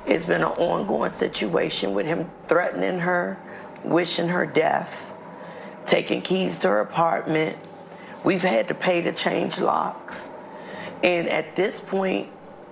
It's been an ongoing situation with him threatening her, wishing her death, taking keys to her apartment. We've had to pay to change locks. And at this point,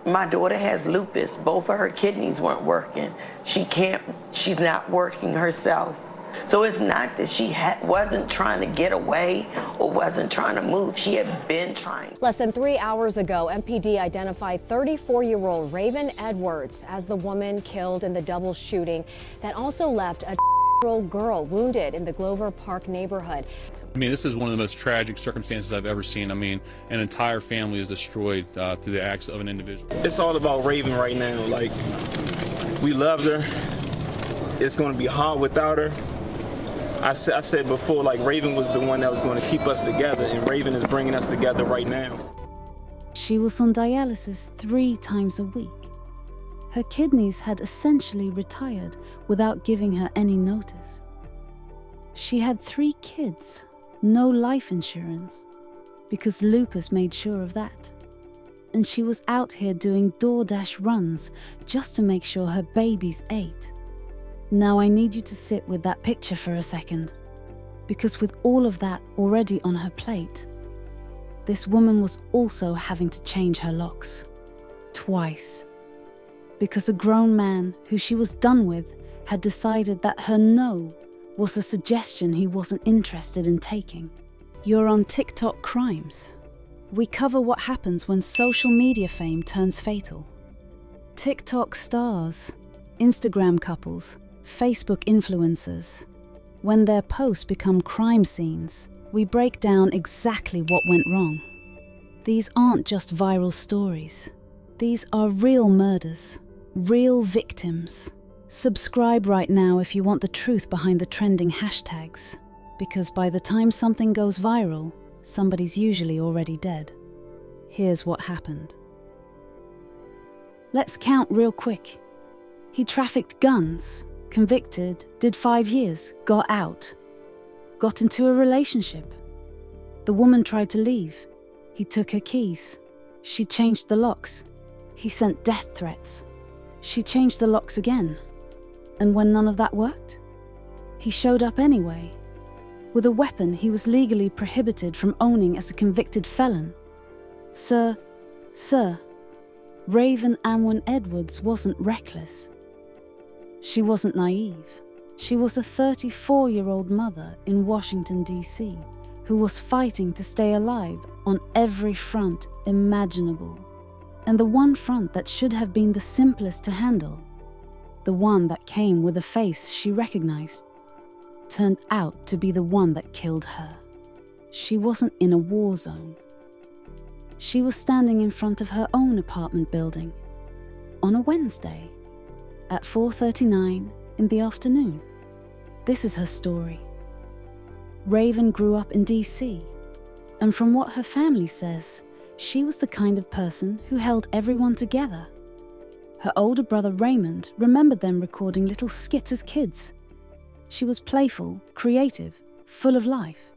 my daughter has lupus. Both of her kidneys weren't working. She's not working herself. So it's not that she wasn't trying to get away or wasn't trying to move. She had been trying. Less than 3 hours ago, MPD identified 34-year-old Rayven Edwards as the woman killed in the double shooting that also left a year-old girl wounded in the Glover Park neighborhood. I mean, this is one of the most tragic circumstances I've ever seen. I mean, an entire family is destroyed through the acts of an individual. It's all about Rayven right now. Like, we loved her. It's going to be hard without her. I said before, like, Rayven was the one that was going to keep us together, and Rayven is bringing us together right now. She was on dialysis 3 times a week. Her kidneys had essentially retired without giving her any notice. She had 3 kids, no life insurance, because lupus made sure of that. And she was out here doing DoorDash runs just to make sure her babies ate. Now I need you to sit with that picture for a second, because with all of that already on her plate, this woman was also having to change her locks. Twice. Because a grown man who she was done with had decided that her no was a suggestion he wasn't interested in taking. You're on TikTok Crimes. We cover what happens when social media fame turns fatal. TikTok stars, Instagram couples, Facebook influencers. When their posts become crime scenes, we break down exactly what went wrong. These aren't just viral stories. These are real murders, real victims. Subscribe right now if you want the truth behind the trending hashtags, because by the time something goes viral, somebody's usually already dead. Here's what happened. Let's count real quick. He trafficked guns, convicted, did 5 years, got out. Got into a relationship. The woman tried to leave. He took her keys. She changed the locks. He sent death threats. She changed the locks again. And when none of that worked, he showed up anyway, with a weapon he was legally prohibited from owning as a convicted felon. Sir, Rayven Amuan Edwards wasn't reckless. She wasn't naive. She was a 34-year-old mother in Washington, D.C., who was fighting to stay alive on every front imaginable. And the one front that should have been the simplest to handle, the one that came with a face she recognized, turned out to be the one that killed her. She wasn't in a war zone. She was standing in front of her own apartment building on a Wednesday at 4:39 in the afternoon. This is her story. Rayven grew up in D.C., and from what her family says, she was the kind of person who held everyone together. Her older brother Raymond remembered them recording little skits as kids. She was playful, creative, full of life.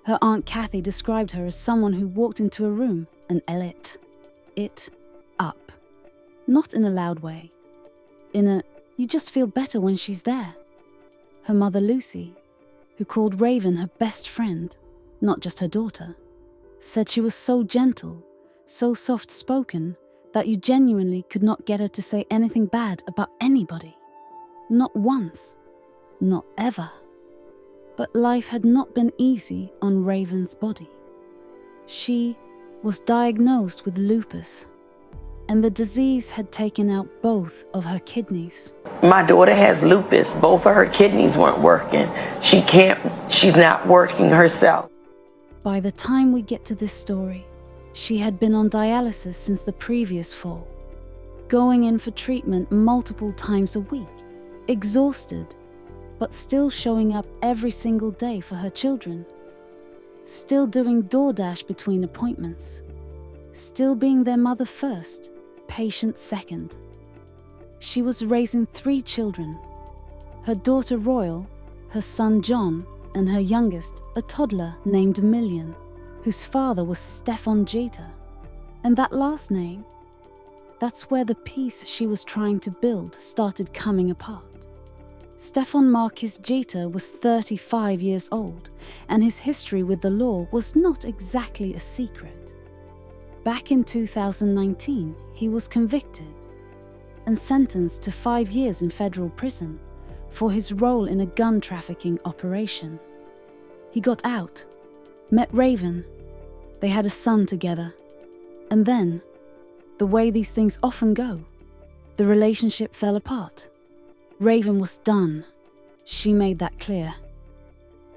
Her Aunt Kathy described her as someone who walked into a room and lit it up. Not in a loud way. In a, you just feel better when she's there. Her mother Lucy, who called Rayven her best friend, not just her daughter, said she was so gentle, so soft-spoken, that you genuinely could not get her to say anything bad about anybody. Not once. Not ever. But life had not been easy on Rayven's body. She was diagnosed with lupus, and the disease had taken out both of her kidneys. My daughter has lupus. Both of her kidneys weren't working. She's not working herself. By the time we get to this story, she had been on dialysis since the previous fall, going in for treatment multiple times a week, exhausted, but still showing up every single day for her children, still doing DoorDash between appointments, still being their mother first, patient second. She was raising 3 children, her daughter Royal, her son John, and her youngest, a toddler named Million, whose father was Stefan Jeter. And that last name, That's where the peace she was trying to build started coming apart. Stefan Marquis Jeter was 35 years old, and his history with the law was not exactly a secret. Back in 2019, he was convicted and sentenced to 5 years in federal prison for his role in a gun trafficking operation. He got out, met Rayven, they had a son together, and then, the way these things often go, the relationship fell apart. Rayven was done. She made that clear.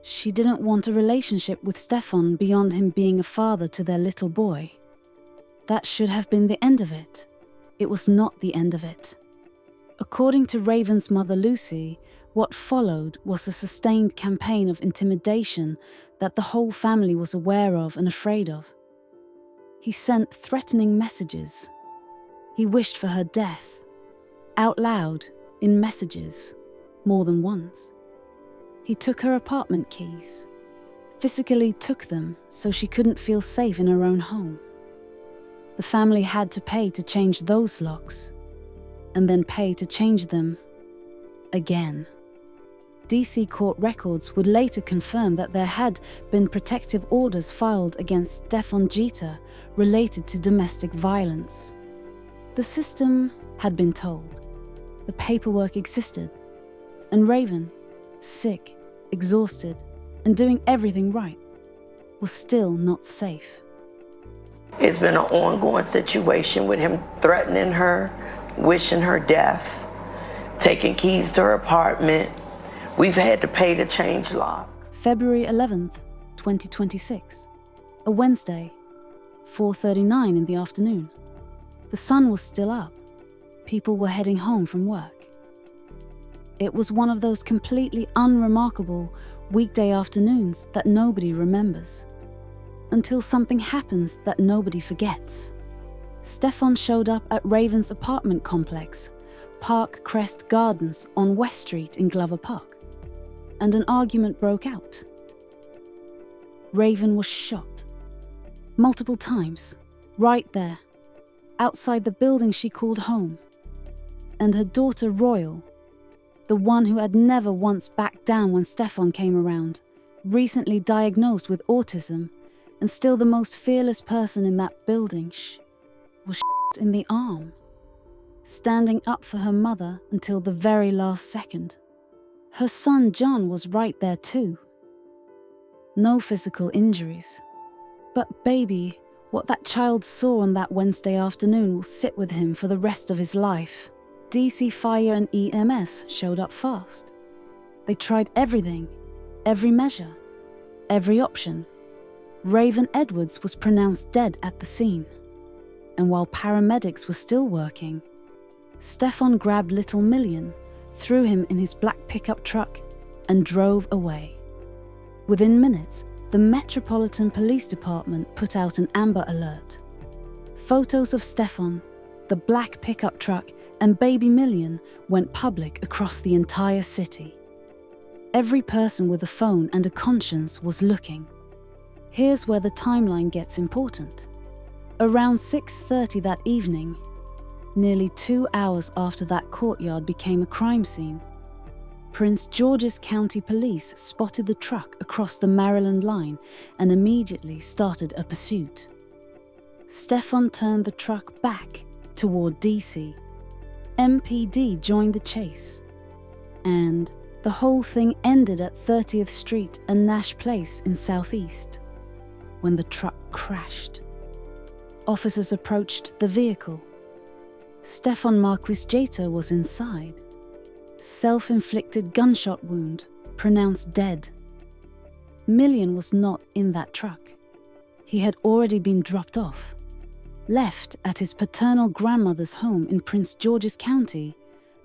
She didn't want a relationship with Stefan beyond him being a father to their little boy. That should have been the end of it. It was not the end of it. According to Rayven's mother Lucy, what followed was a sustained campaign of intimidation that the whole family was aware of and afraid of. He sent threatening messages. He wished for her death, out loud, in messages, more than once. He took her apartment keys, physically took them so she couldn't feel safe in her own home. The family had to pay to change those locks, and then pay to change them again. DC court records would later confirm that there had been protective orders filed against Stefan Jeter related to domestic violence. The system had been told. The paperwork existed. And Rayven, sick, exhausted, and doing everything right, was still not safe. It's been an ongoing situation with him threatening her, wishing her death, taking keys to her apartment. We've had to pay to change locks. February 11th, 2026. A Wednesday, 4:39 in the afternoon. The sun was still up. People were heading home from work. It was one of those completely unremarkable weekday afternoons that nobody remembers. Until something happens that nobody forgets. Stefan showed up at Rayven's apartment complex, Park Crest Gardens on West Street in Glover Park. And an argument broke out. Rayven was shot. Multiple times, right there, outside the building she called home. And her daughter Royal, the one who had never once backed down when Stefan came around, recently diagnosed with autism, and still the most fearless person in that building, was shot in the arm, standing up for her mother until the very last second. Her son John was right there too. No physical injuries. But baby, what that child saw on that Wednesday afternoon will sit with him for the rest of his life. DC Fire and EMS showed up fast. They tried everything, every measure, every option. Rayven Edwards was pronounced dead at the scene. And while paramedics were still working, Stefan grabbed little Million, threw him in his black pickup truck, and drove away. Within minutes, the Metropolitan Police Department put out an Amber Alert. Photos of Stefan, the black pickup truck, and baby Million went public across the entire city. Every person with a phone and a conscience was looking. Here's where the timeline gets important. Around 6:30 that evening, nearly 2 hours after that courtyard became a crime scene, Prince George's County Police spotted the truck across the Maryland line and immediately started a pursuit. Stefan turned the truck back toward DC. MPD joined the chase. And the whole thing ended at 30th Street and Nash Place in Southeast, when the truck crashed. Officers approached the vehicle. Stefan Marquis Jeter was inside. Self-inflicted gunshot wound, pronounced dead. Million was not in that truck. He had already been dropped off, left at his paternal grandmother's home in Prince George's County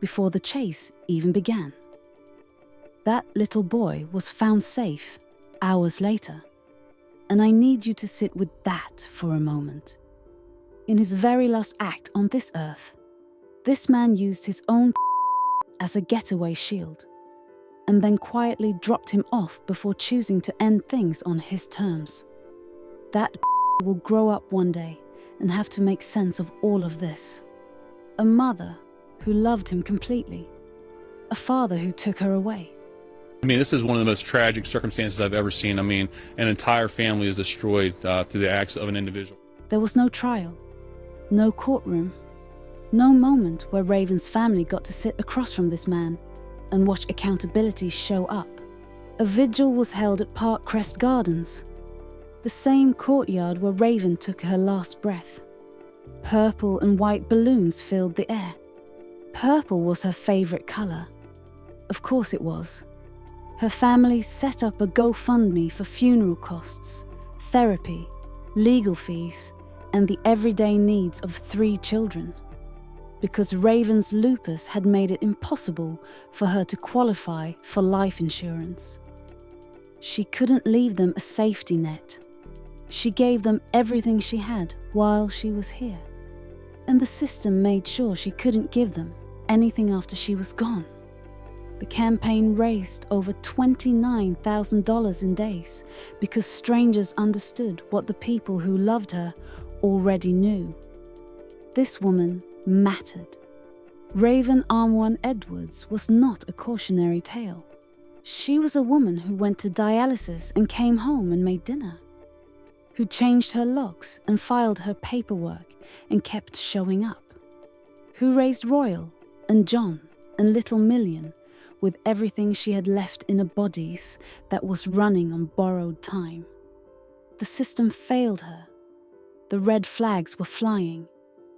before the chase even began. That little boy was found safe hours later, and I need you to sit with that for a moment. In his very last act on this earth, this man used his own as a getaway shield, and then quietly dropped him off before choosing to end things on his terms. That will grow up one day and have to make sense of all of this. A mother who loved him completely. A father who took her away. I mean, this is one of the most tragic circumstances I've ever seen. I mean, an entire family is destroyed through the acts of an individual. There was no trial, no courtroom, no moment where Rayven's family got to sit across from this man and watch accountability show up. A vigil was held at Park Crest Gardens, the same courtyard where Rayven took her last breath. Purple and white balloons filled the air. Purple was her favorite color. Of course it was. Her family set up a GoFundMe for funeral costs, therapy, legal fees, and the everyday needs of 3 children. Because Rayven's lupus had made it impossible for her to qualify for life insurance. She couldn't leave them a safety net. She gave them everything she had while she was here. And the system made sure she couldn't give them anything after she was gone. The campaign raised over $29,000 in days because strangers understood what the people who loved her already knew. This woman mattered. Rayven Amuan Edwards was not a cautionary tale. She was a woman who went to dialysis and came home and made dinner, who changed her locks and filed her paperwork and kept showing up, who raised Royal and John and Little Million with everything she had left in a bodies that was running on borrowed time. The system failed her. The red flags were flying,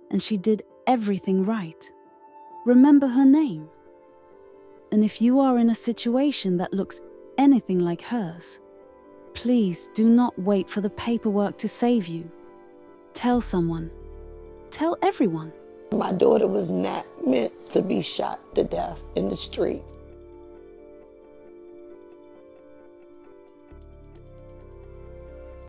and she did everything right. Remember her name. And if you are in a situation that looks anything like hers, please do not wait for the paperwork to save you. Tell someone. Tell everyone. My daughter was not meant to be shot to death in the street.